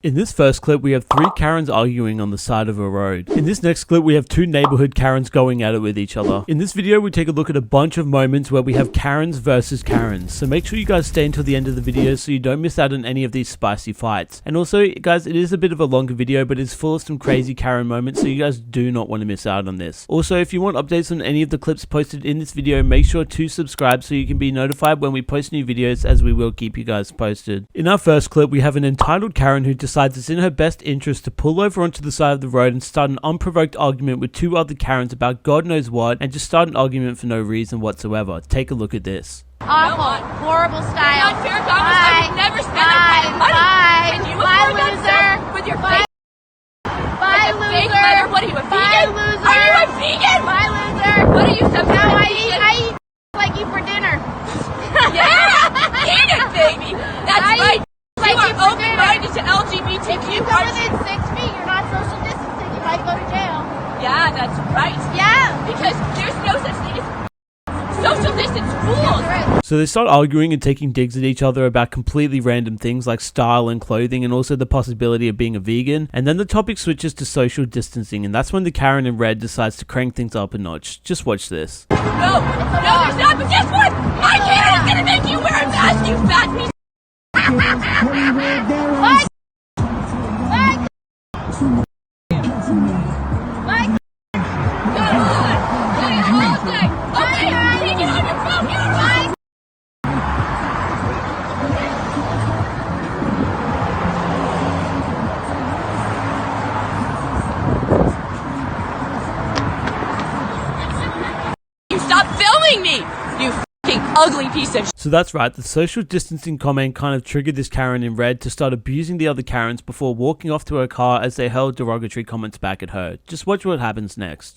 In this first clip, we have 3 Karens arguing on the side of a road. In this next clip, we have 2 neighborhood Karens going at it with each other. In this video, we take a look at a bunch of moments where we have Karens versus Karens. So make sure you guys stay until the end of the video so you don't miss out on any of these spicy fights. And also, guys, it is a bit of a longer video, but it's full of some crazy Karen moments, so you guys do not want to miss out on this. Also, if you want updates on any of the clips posted in this video, make sure to subscribe so you can be notified when we post new videos, as we will keep you guys posted. In our first clip, we have an entitled Karen who decides it's in her best interest to pull over onto the side of the road and start an unprovoked argument with 2 other Karens about God knows what, and just start an argument for no reason whatsoever. Take a look at this. Awful, horrible style. Unfair dollars. I would never spend that kind of money. Can you afford that with your fake? Bye, loser. Fake letter. What are you, a vegan? Bye, loser. Are you a vegan? Bye, loser. What are you, some kind of vegan? I eat like you for dinner. Yeah, eat it, baby. That's right. Like you are open-minded to LGBTQ. If you go within 6 feet, you're not social distancing. You might go to jail. Yeah, that's right. Yeah. Because there's no such thing as social distance rules. Right. So they start arguing and taking digs at each other about completely random things like style and clothing, and also the possibility of being a vegan. And then the topic switches to social distancing, and that's when the Karen in red decides to crank things up a notch. Just watch this. No, there's not. But guess what? My Karen is gonna make you wear a mask, you fat piece. What? You stop filming me, you fucking ugly piece of shit. So that's right, the social distancing comment kind of triggered this Karen in red to start abusing the other Karens before walking off to her car as they hurled derogatory comments back at her. Just watch what happens next.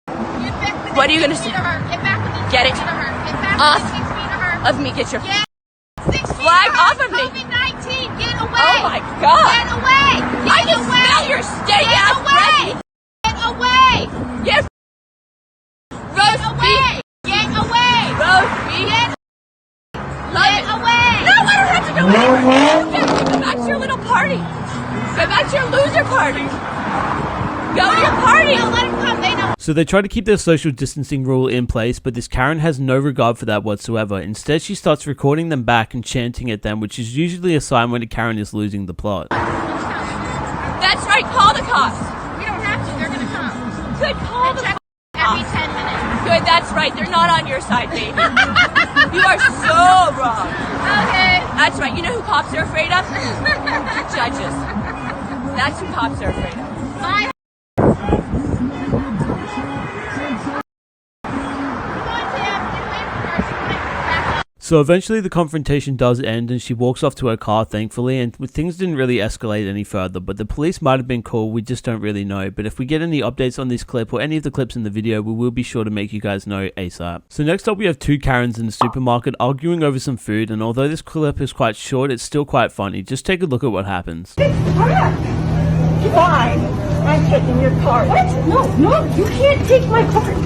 What are you gonna say? Get it off of me. Get your flag off of me. COVID-19, get away. Oh my God. Get away. I can smell your stank ass breath. Get away. Yes. Roast beef. Get away. Roast beef. Get away. No, I don't have to go anywhere. Go back to your little party. Go back to your loser party. Go to your party. No, let them come. They know. So they try to keep their social distancing rule in place, but this Karen has no regard for that whatsoever. Instead, she starts recording them back and chanting at them, which is usually a sign when a Karen is losing the plot. That's right. Call the cops. We don't have to. They're going to come. Good. Call the cops. Every 10 minutes. Good. That's right. They're not on your side, baby. You are so wrong. Okay. That's right. You know who cops are afraid of? Judges. That's who cops are afraid of. Bye. So eventually the confrontation does end and she walks off to her car, thankfully, and things didn't really escalate any further, but the police might have been cool, we just don't really know. But if we get any updates on this clip or any of the clips in the video, we will be sure to make you guys know ASAP. So next up we have 2 Karens in the supermarket arguing over some food, and although this clip is quite short, it's still quite funny. Just take a look at what happens. Fine. I'm taking your cart. What? No, you can't take my cart.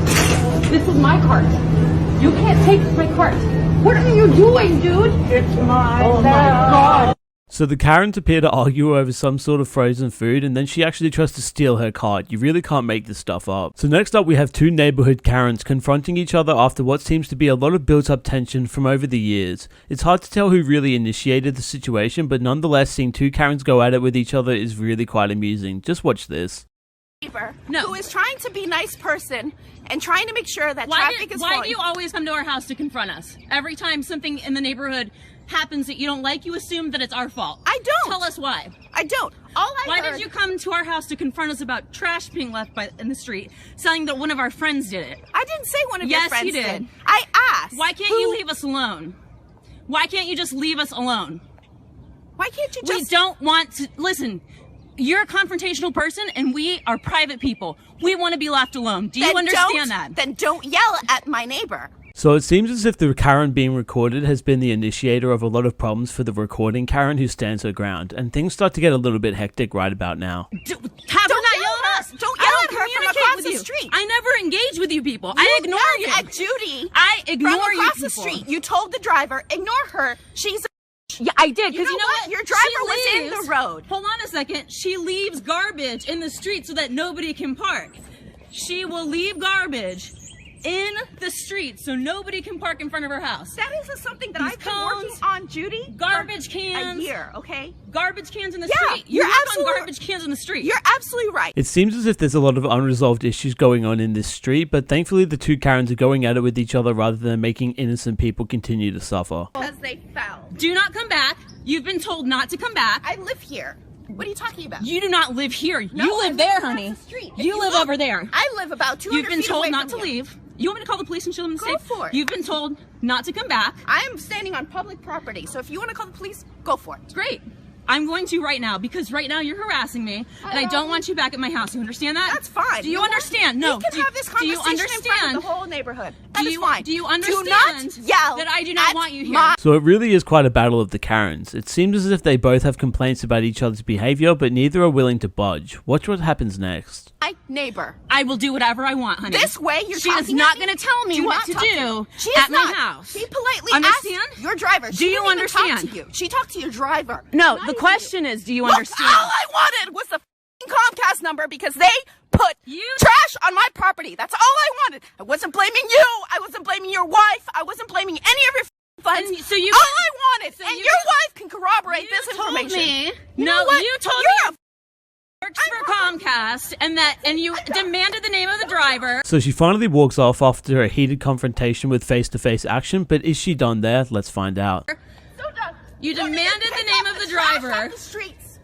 This is my cart. You can't take my cart. What are you doing, dude? It's mine. Oh my God. So the Karens appear to argue over some sort of frozen food, and then she actually tries to steal her cart. You really can't make this stuff up. So next up we have 2 neighborhood Karens confronting each other after what seems to be a lot of built up tension from over the years. It's hard to tell who really initiated the situation, but nonetheless seeing 2 Karens go at it with each other is really quite amusing. Just watch this. Who is trying to be a nice person and trying to make sure that traffic is flowing. Why do you always come to our house to confront us? Every time something in the neighborhood happens that you don't like, you assume that it's our fault. I don't. Tell us why. I don't. Why did you come to our house to confront us about trash being left in the street, saying that one of our friends did it? I didn't say one of your friends Yes, you did. I asked. Why can't you leave us alone? Why can't you just leave us alone? Why can't you just... We don't want to... Listen, you're a confrontational person, and we are private people. We want to be left alone. Do you understand that? Then don't yell at my neighbor. So it seems as if the Karen being recorded has been the initiator of a lot of problems for the recording Karen who stands her ground, and things start to get a little bit hectic right about now. Have her not yell at us. Don't yell at her from across the street. I never engage with you people. I ignore you. At Judy. I ignore from you across the people. street. You told the driver, ignore her. She's a garbage. Yeah, I did. Because you know what? Your driver was in the road. Hold on a second. She leaves garbage in the street so that nobody can park. She will leave garbage in the street so nobody can park in front of her house. That is something that I've been working on, Judy. Garbage cans. A year, okay? Garbage cans in the street. You're absolutely on garbage cans in the street. You're absolutely right. It seems as if there's a lot of unresolved issues going on in this street, but thankfully the two Karens are going at it with each other rather than making innocent people continue to suffer. Because they fell. Do not come back. You've been told not to come back. I live here. What are you talking about? You do not live here. No, you live there, honey. The street. You live over there. I live about 200 You've been feet told away not from to here. leave. You want me to call the police and show them the Go safe? for it. You've been told not to come back. I'm standing on public property, so if you want to call the police, go for it. Great. I'm going to right now because right now you're harassing me and I don't want you back at my house. You understand that? That's fine. Do you understand? No. We can have this conversation in front of the whole neighborhood. That is fine. Do you understand do not yell that I do not at want you here? So it really is quite a battle of the Karens. It seems as if they both have complaints about each other's behavior, but neither are willing to budge. Watch what happens next. My neighbor. I will do whatever I want, honey. This way, you're She is talking not at me. going to tell me Do what not to talk do me. She is at my not. house. She politely Understand? asked your driver. Do She you didn't even talk understand? to you. She talked to your driver. No, Not the even question you. is, do you Look, understand? all I wanted was the Comcast number because they put You- trash on my property. That's all I wanted. I wasn't blaming you. I wasn't blaming your wife. I wasn't blaming any of your funds. And so you- all I wanted, and you- your wife can corroborate You this told information. me- You No, know what? you told You're me- Works for Comcast and you demanded the name of the driver. So she finally walks off after a heated confrontation with face-to-face action, but is she done there? Let's find out. So done. You Look at demanded this. the Pick name up of the trash driver. off the streets.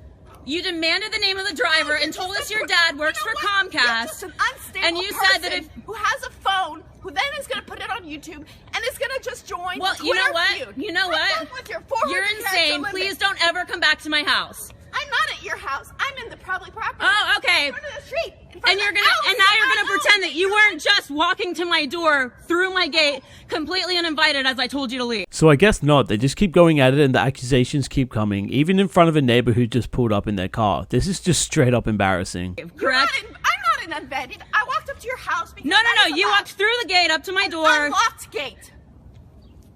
You demanded the name of the driver and told us your dad works for You're Comcast. just an unstable And you said that person who has a phone, who then is going to put it on YouTube and is going to just join Well, the you know Twitter what? feud. You know We're what? done with your 400 You're character insane. limit. Please don't ever come back to my house. I'm not at your house. I'm in the public property. Oh, okay. In front of the street. In front And of you're the gonna alley and now you're that gonna I own. pretend that you weren't just walking to my door through my gate completely uninvited as I told you to leave. So I guess not. They just keep going at it and the accusations keep coming, even in front of a neighbor who just pulled up in their car. This is just straight up embarrassing. Correct? I'm not an unvetted. I walked up to your house because No. You walked through the gate up to my door. Unlocked gate.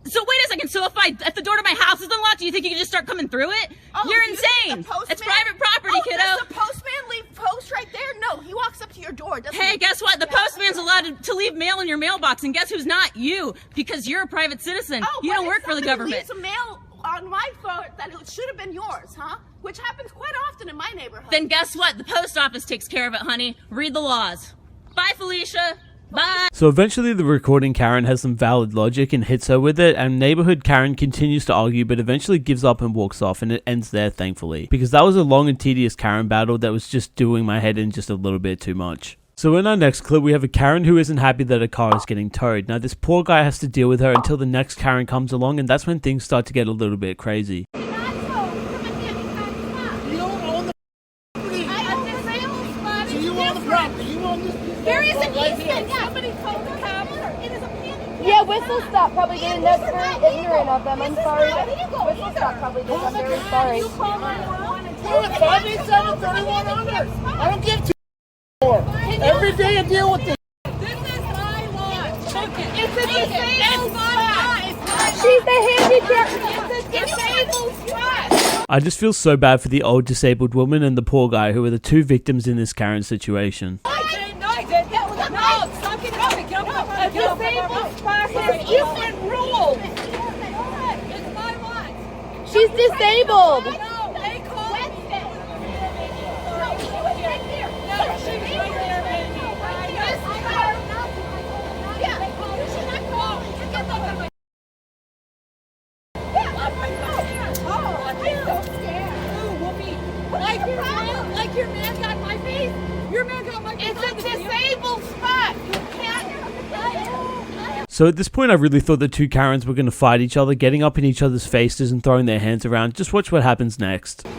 So wait a second. So if the door to my house is unlocked, do you think you can just start coming through it? Oh, You're do you think insane. the postman- It's private property, Oh, kiddo. Does the postman leave post right there? No, he walks up to your door, doesn't he? Hey, guess what? The postman's allowed to leave mail in your mailbox, and guess who's not? You, because you're a private citizen. Oh, You but don't if work for the somebody government. leaves a mail on my phone that it should have been yours, huh? Which happens quite often in my neighborhood. Then guess what? The post office takes care of it, honey. Read the laws. Bye, Felicia. Bye. So eventually the recording Karen has some valid logic and hits her with it, and neighborhood Karen continues to argue but eventually gives up and walks off, and it ends there thankfully, because that was a long and tedious Karen battle that was just doing my head in just a little bit too much. So in our next clip we have a Karen who isn't happy that her car is getting towed. Now this poor guy has to deal with her until the next Karen comes along, and that's when things start to get a little bit crazy. There is an easement. Somebody told the cop. It is a panic. Yeah, whistle stop probably didn't. That's very ignorant of them. I'm sorry. Whistle stop probably didn't. I'm very sorry. I don't give two more. Every day I deal with this. This is my lawn. It's a disabled spot. She's the handicap. It's a disabled spot. I just feel so bad for the old disabled woman and the poor guy who are the two victims in this Karen situation. A disabled spot has different rules. It's my lawn. She's disabled. No, they called me. No, she was right there. No, she was right there, baby. Yes, I know. Yeah, they called her. She's not calling. You get that on my... Yeah, I'm right there. Oh, I'm so scared. Ooh, whoopee. Like your man got my face. Your man got my face. It's a disabled spot. You can't... So at this point I really thought the two Karens were going to fight each other, getting up in each other's faces and throwing their hands around. Just watch what happens next. It's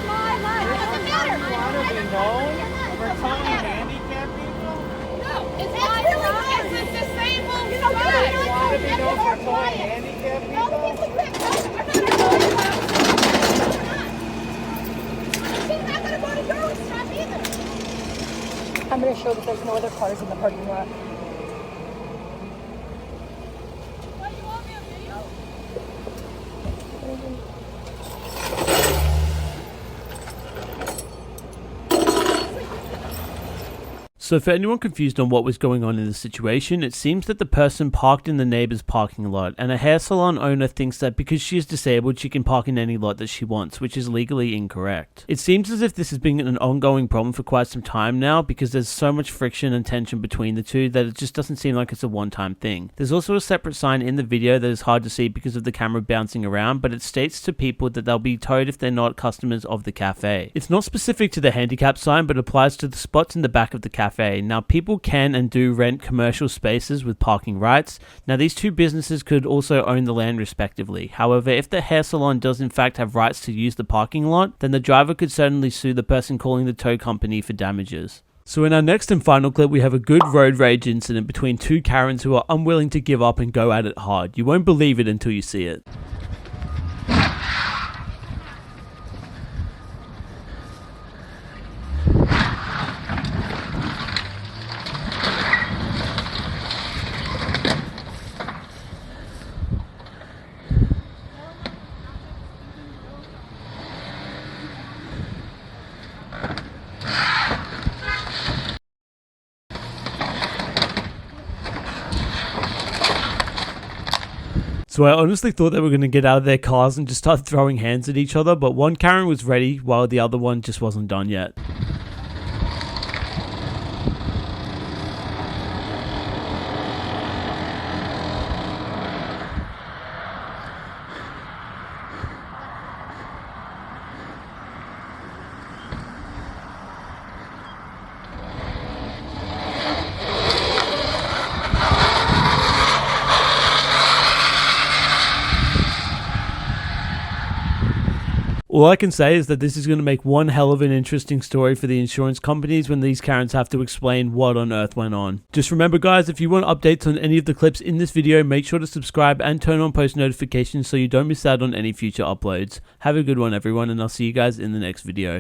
my life. It doesn't matter. We're telling handicapped people. No, it's my life. It's a disabled spot. You want to be known for telling handicapped She's not going to go to your shop either. I'm going to show that there's no other cars in the parking lot. Why do you want me a video? So for anyone confused on what was going on in the situation, it seems that the person parked in the neighbor's parking lot, and a hair salon owner thinks that because she is disabled she can park in any lot that she wants, which is legally incorrect. It seems as if this has been an ongoing problem for quite some time now, because there's so much friction and tension between the two that it just doesn't seem like it's a one-time thing. There's also a separate sign in the video that is hard to see because of the camera bouncing around, but it states to people that they'll be towed if they're not customers of the cafe. It's not specific to the handicap sign, but applies to the spots in the back of the cafe. Now, people can and do rent commercial spaces with parking rights. Now, these two businesses could also own the land respectively. However, if the hair salon does in fact have rights to use the parking lot, then the driver could certainly sue the person calling the tow company for damages. So in our next and final clip, we have a good road rage incident between two Karens who are unwilling to give up and go at it hard. You won't believe it until you see it. So I honestly thought they were going to get out of their cars and just start throwing hands at each other, but one Karen was ready while the other one just wasn't done yet. All I can say is that this is going to make one hell of an interesting story for the insurance companies when these Karens have to explain what on earth went on. Just remember guys, if you want updates on any of the clips in this video, make sure to subscribe and turn on post notifications so you don't miss out on any future uploads. Have a good one everyone, and I'll see you guys in the next video.